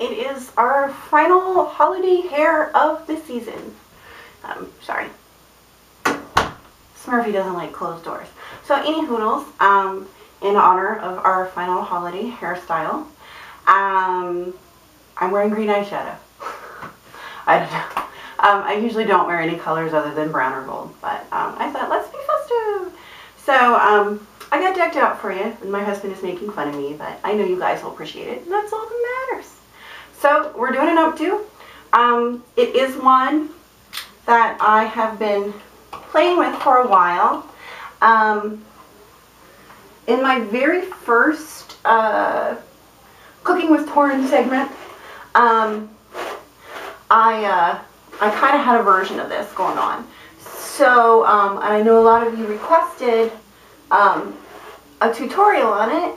it is our final holiday hair of the season. Sorry. Smurfy doesn't like closed doors. So Anywhoodles, in honor of our final holiday hairstyle, I'm wearing green eyeshadow. I don't know. I usually don't wear any colors other than brown or gold, but I thought, let's be festive. So I got decked out for you, and my husband is making fun of me, but I know you guys will appreciate it, and that's all that matters. So we're doing an updo. It is one that I have been playing with for a while. In my very first Cooking with Torrin segment, I kind of had a version of this going on. So I know a lot of you requested a tutorial on it,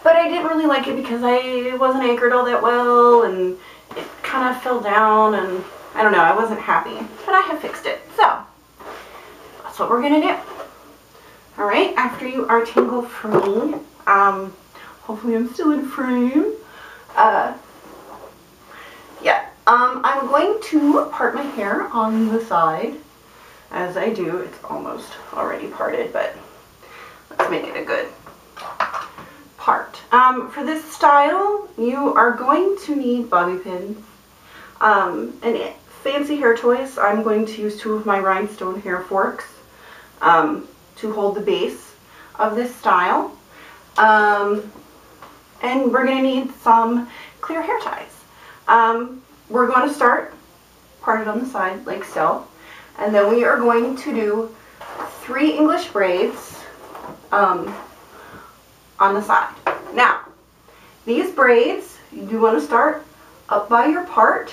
but I didn't really like it because it wasn't anchored all that well, and it kind of fell down, and I don't know, I wasn't happy, but I have fixed it. So that's what we're gonna do. All right, after you are tangle free, hopefully I'm still in frame. I'm going to part my hair on the side. As I do, it's almost already parted, but let's make it a good part. For this style, you are going to need bobby pins. And fancy hair toys, I'm going to use 2 of my rhinestone hair forks to hold the base of this style. And we're going to need some clear hair ties. We're going to start parted on the side like so, and then we are going to do 3 English braids on the side. Now, these braids, you do want to start up by your part.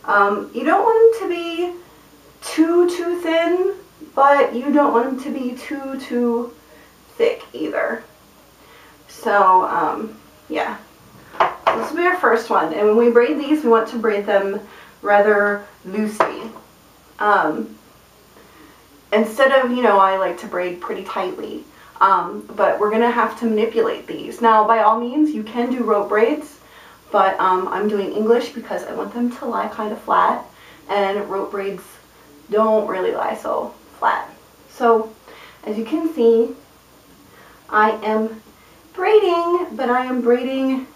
You don't want them to be too thin, but you don't want them to be too thick either. So, yeah. This will be our first one, and when we braid these, we want to braid them rather loosely. Instead of, I like to braid pretty tightly, but we're going to have to manipulate these. Now, by all means, you can do rope braids, but I'm doing English because I want them to lie kind of flat, and rope braids don't really lie so flat. So, as you can see, I am braiding, but I am braiding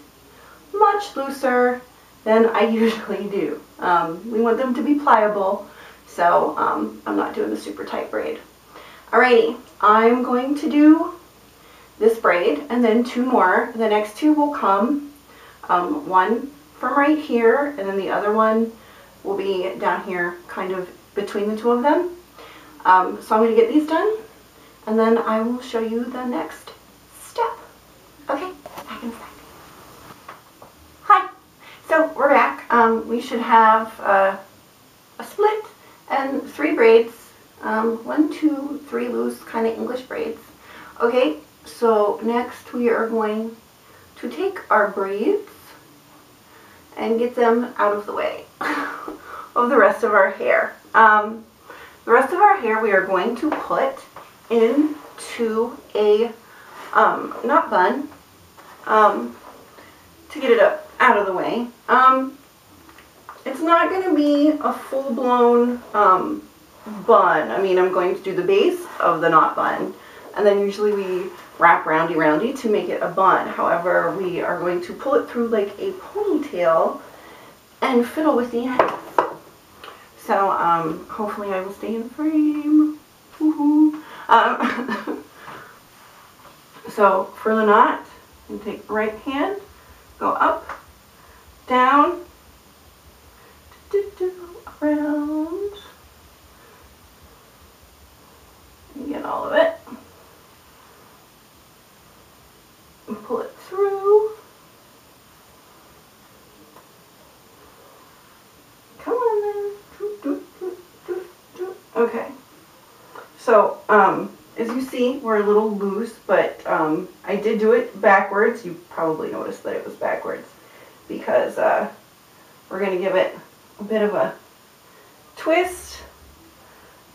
much looser than I usually do. We want them to be pliable, so I'm not doing the super tight braid. Alrighty, I'm going to do this braid and then 2 more. The next 2 will come, one from right here, and then the other one will be down here, kind of between the 2 of them. So I'm going to get these done, and then I will show you the next step. Okay, back in a sec. Hi, so we're back. We should have a split and 3 braids, 1, 2, 3 loose kind of English braids. Okay, so next we are going to take our braids and get them out of the way of the rest of our hair. The rest of our hair we are going to put into a knot bun to get it out of the way. It's not going to be a full-blown bun. I mean, I'm going to do the base of the knot bun, and then usually we wrap roundy to make it a bun. However, we are going to pull it through like a ponytail and fiddle with the ends. So, hopefully I will stay in frame. Woohoo! So, for the knot, you take the right hand, go up, down, around, and get all of it, and pull it through. Come on then. Okay, so as you see, we're a little loose, but I did do it backwards. You probably noticed that it was backwards because we're going to give it a bit of a twist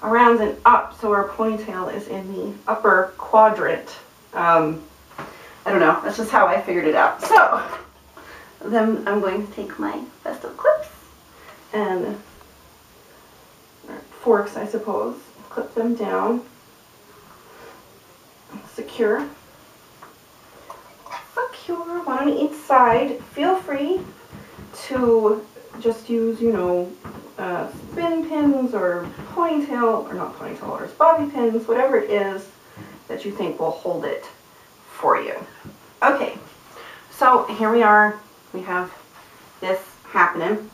around and up, so our ponytail is in the upper quadrant. I don't know, that's just how I figured it out. So Then I'm going to take my festive clips and forks, I suppose, clip them down, secure, one on each side. Feel free to just use, you know, spin pins or ponytail, or not ponytail, or bobby pins, whatever it is that you think will hold it for you. Okay, so here we are. We have this happening.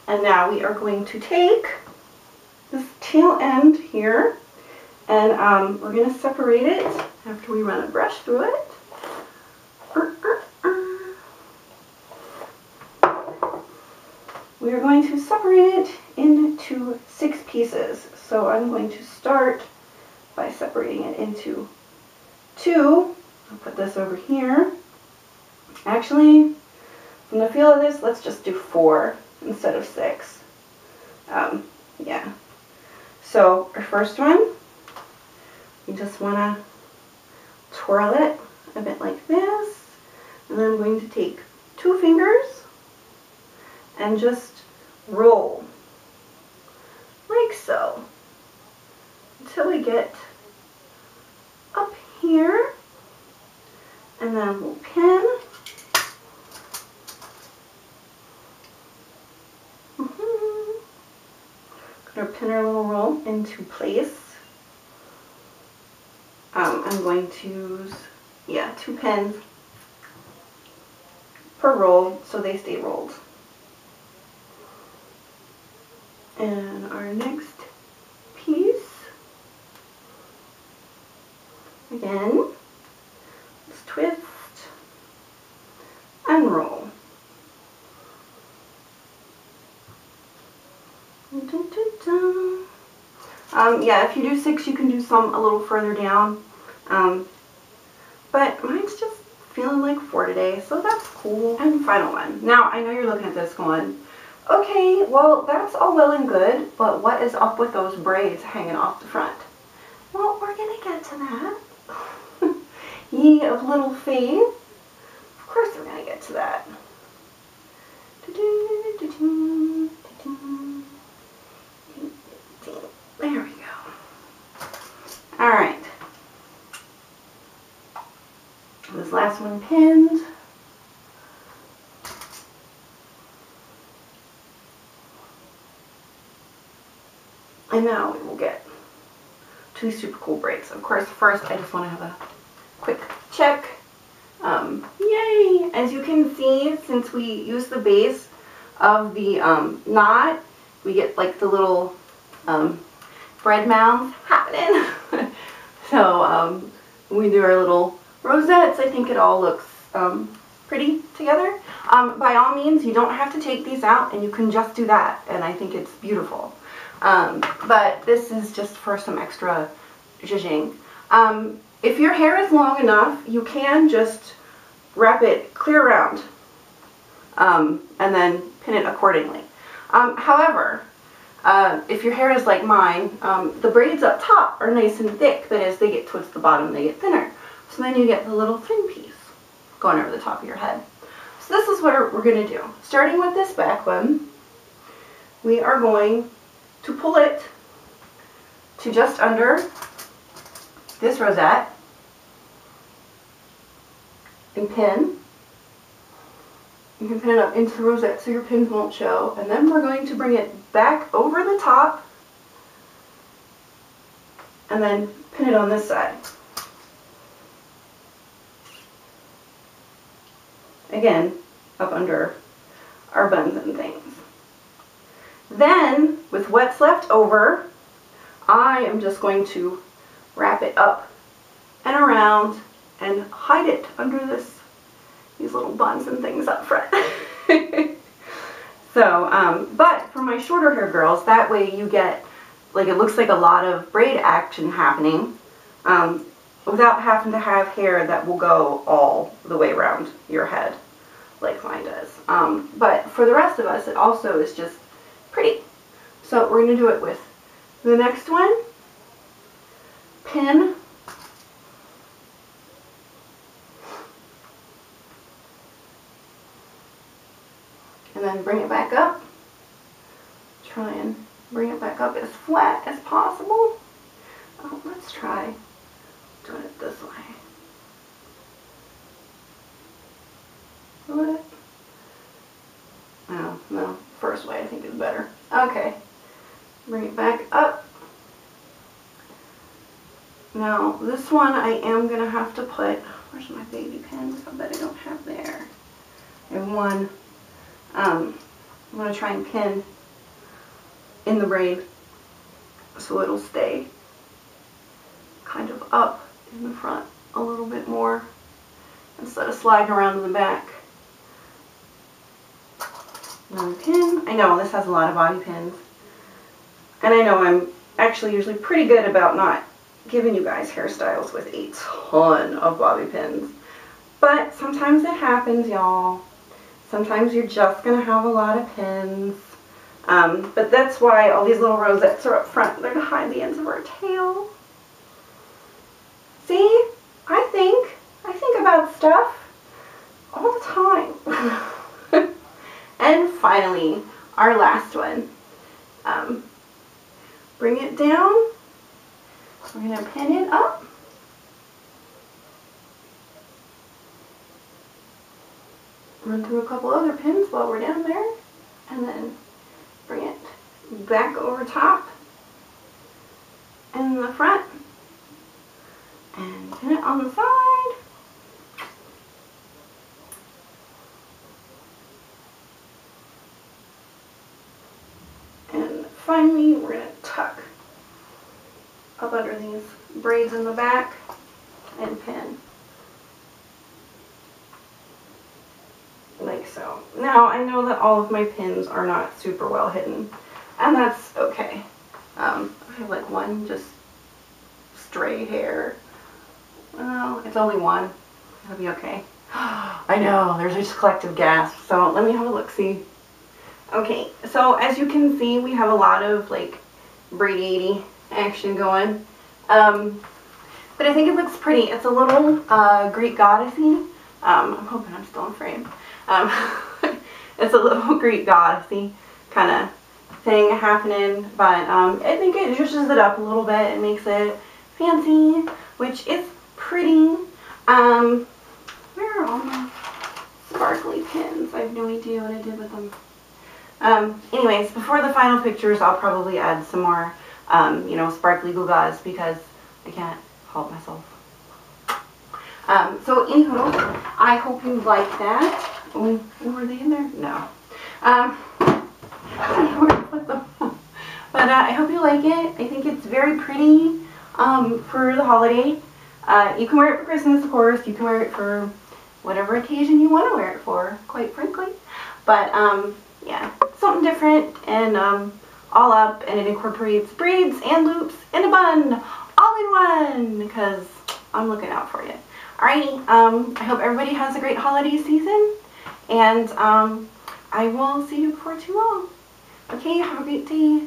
And now we are going to take this tail end here, and we're going to separate it after we run a brush through it. We are going to separate it into 6 pieces. So I'm going to start by separating it into 2. I'll put this over here. Actually, from the feel of this, let's just do 4 instead of 6. Yeah. So our first one, you just want to twirl it a bit like this, and then I'm going to take 2 fingers and just roll like so until we get up here, and then we'll pin. Gonna pin our little roll into place. I'm going to use, 2 pins per roll so they stay rolled. And our next piece, again, let's twist and roll. Dun, dun, dun. Yeah, if you do 6, you can do some a little further down. But mine's just feeling like 4 today, so that's cool. And final one. Now, I know you're looking at this going, okay, well, that's all well and good, but what is up with those braids hanging off the front? Well, we're going to get to that. Ye of little faith. Of course we're going to get to that. There we go. Alright. This last one pinned. And now we will get 2 super cool braids. Of course, first I just want to have a quick check. Yay! As you can see, since we use the base of the knot, we get like the little bread mounds happening. So when we do our little rosettes, I think it all looks pretty together. By all means, you don't have to take these out, and you can just do that, and I think it's beautiful. But this is just for some extra zhuzhing. If your hair is long enough, you can just wrap it clear around and then pin it accordingly. However, if your hair is like mine, the braids up top are nice and thick, but as they get towards the bottom, they get thinner. So then you get the little thin piece going over the top of your head. So this is what we're going to do. Starting with this back one, we are going to pull it to just under this rosette and pin. You can pin it up into the rosette so your pins won't show, and then we're going to bring it back over the top and then pin it on this side. Again, up under our buns and things. Then, with what's left over, I am just going to wrap it up and around and hide it under these little buns and things up front. So, but for my shorter hair girls, that way you get, like, it looks like a lot of braid action happening without having to have hair that will go all the way around your head like mine does. But for the rest of us, it also is just pretty. So we're going to do it with the next one. Pin. and then bring it back up. Try and bring it back up as flat as possible. Oh, let's try doing it this way. What? Oh, no, first way I think is better. Okay, bring it back up. Now, this one I am going to have to put, where's my baby pins? I bet I don't have there. I have one. I'm going to try and pin in the braid so it'll stay kind of up in the front a little bit more instead of sliding around in the back. Another pin. I know this has a lot of bobby pins, and I know I'm actually usually pretty good about not giving you guys hairstyles with a ton of bobby pins, but sometimes it happens, y'all. Sometimes you're just gonna have a lot of pins, but that's why all these little rosettes are up front. They're to hide the ends of our tail. See, I think about stuff all the time. And finally, our last one. Bring it down. We're going to pin it up. Run through a couple other pins while we're down there. And then bring it back over top and in the front. And pin it on the side. And finally, we're going to tuck up under these braids in the back and pin. Like so. Now, I know that all of my pins are not super well hidden, and that's okay. I have like one just stray hair. Oh, it's only one. It'll be okay. I know, there's just collective gasp, so let me have a look-see. Okay, so as you can see, we have a lot of like braid-80 action going. But I think it looks pretty. It's a little Greek goddessy. I'm hoping I'm still in frame. It's a little Greek goddessy kind of thing happening, but I think it zhuzhes it up a little bit and makes it fancy, which is pretty. Where are all my sparkly pins? I have no idea what I did with them. Anyways, before the final pictures, I'll probably add some more, you know, sparkly gugas because I can't help myself. So Anywhoodle, I hope you like that. Oh, were they in there? No. I don't know where to put them. But I hope you like it. I think it's very pretty for the holiday. You can wear it for Christmas, of course. You can wear it for whatever occasion you want to wear it for, quite frankly. But yeah, something different and all up, and it incorporates braids and loops and a bun all in one because I'm looking out for you. Alrighty, I hope everybody has a great holiday season, and I will see you before too long. Okay, have a great day.